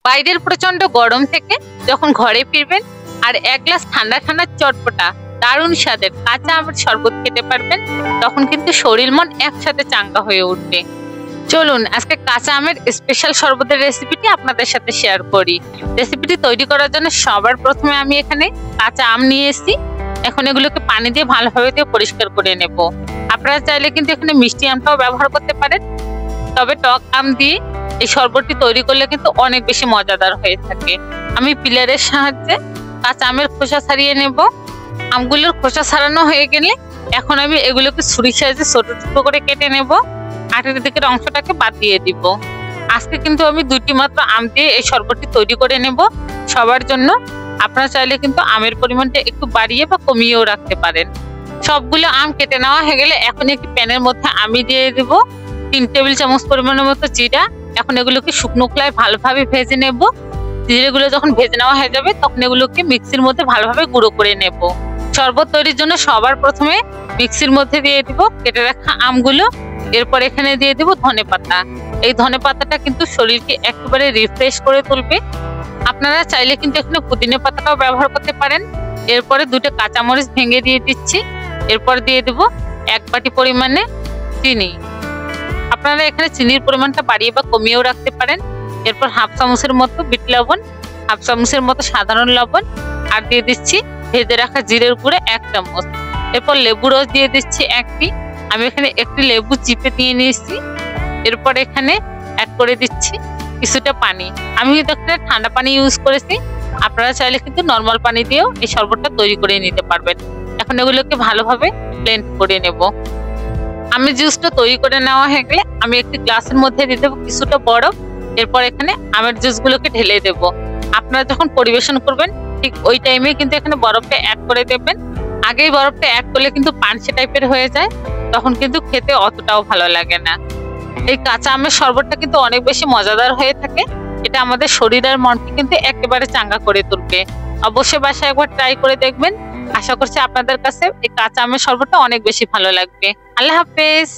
বাইরের প্রচন্ড গরম থেকে যখন ঘরে ফিরবেন আর এক গ্লাস ঠান্ডা ঠান্ডা চটপটা দারুণ স্বাদের কাঁচা আমের শরবত খেতে পারবেন, তখন কিন্তু শরীর মন একসাথে চাঙ্গা হয়ে উঠবে। চলুন আজকে কাঁচা আমের স্পেশাল শরবতের রেসিপিটি আপনাদের সাথে শেয়ার করি। রেসিপিটি তৈরি করার জন্য সবার প্রথমে আমি এখানে কাঁচা আম নিয়ে এসেছি। এখন এগুলোকে পানি দিয়ে ভালোভাবে পরিষ্কার করে নেব। আপনারা চাইলে কিন্তু এখানে মিষ্টি আমটাও ব্যবহার করতে পারেন, তবে টক আম দিয়ে এই শরবতটি তৈরি করলে কিন্তু অনেক বেশি মজাদার হয়ে থাকে। আমি পিলারের সাহায্যে কাঁচা আমের খোসা ছাড়িয়ে নেব। আমগুলোর খোসা ছাড়ানো হয়ে গেলে এখন আমি এগুলোকে ছুরির সাহায্যে ছোট ছোট করে কেটে নেব। আটের দিকের অংশটাকে বাদ দিয়ে দিব। আজকে কিন্তু আমি দুটি মাত্র আম দিয়ে এই শরবতটি তৈরি করে নেব সবার জন্য। আপনারা চাইলে কিন্তু আমের পরিমাণটা একটু বাড়িয়ে বা কমিয়েও রাখতে পারেন। সবগুলো আম কেটে নেওয়া হয়ে গেলে এখন একটি প্যানের মধ্যে আমি দিয়ে দেব 3 টেবিল চামচ পরিমাণের মতো জিরা। এখন এগুলোকে শুকনো খোলায় ভালোভাবে ভেজে নেব। জিরেগুলো যখন ভেজে নেওয়া হয়ে যাবে তখন এগুলোকে মিক্সির মধ্যে ভালোভাবে গুঁড়ো করে নেব। শরবত তৈরির জন্য সবার প্রথমে মিক্সির মধ্যে দিয়ে দিব কেটে রাখা আমগুলো। এরপর এখানে দিয়ে দেব ধনেপাতা। এই ধনেপাতাটা কিন্তু শরীরকে একেবারে রিফ্রেশ করে তুলবে। আপনারা চাইলে কিন্তু এখানে পুদিনা পাতাটাও ব্যবহার করতে পারেন। এরপরে 2টা কাঁচামরিচ ভেঙে দিয়ে দিচ্ছি। এরপর দিয়ে দেব 1 বাটি পরিমাণে চিনি। আপনারা এখানে চিনির পরিমাণটা বাড়িয়ে বা কমিয়েও রাখতে পারেন। এরপর হাফ চামচের মতো বিট লবণ, হাফ চামচের মতো সাধারণ লবণ, আর দিয়ে দিচ্ছি ভেজে রাখা জিরের গুঁড়ো 1 চামচ। এরপর লেবু রস দিয়ে দিচ্ছি 1টি। আমি এখানে একটি লেবু চিপে দিয়ে নিয়েছি। এরপর এখানে অ্যাড করে দিচ্ছি কিছুটা পানি। আমি কিন্তু এখানে ঠান্ডা পানি ইউজ করেছি। আপনারা চাইলে কিন্তু নর্মাল পানি দিয়েও এই শরবতটা তৈরি করে নিতে পারবেন। এখন এগুলোকে ভালোভাবে ব্লেন্ড করে নেব। আমি জুসটা তৈরি করে নেওয়া হয়ে গেলে আমি একটি গ্লাসের মধ্যে দিয়ে দেবো কিছুটা বরফ। এরপর এখানে আমের জুসগুলোকে ঢেলে দেব। আপনারা যখন পরিবেশন করবেন ঠিক ওই টাইমে কিন্তু এখানে বরফটা অ্যাড করে দেবেন। আগেই বরফটা অ্যাড করলে কিন্তু পানসে টাইপের হয়ে যায়, তখন কিন্তু খেতে অতটাও ভালো লাগে না। এই কাঁচা আমের শরবতটা কিন্তু অনেক বেশি মজাদার হয়ে থাকে। এটা আমাদের শরীর আর মনকে কিন্তু একেবারে চাঙ্গা করে তুলবে। অবশ্যই বাসায় একবার ট্রাই করে দেখবেন। আশা করছি আপনাদের কাছে এই কাঁচা আমের শরবতটা অনেক বেশি ভালো লাগবে। আল্লাহ হাফেজ।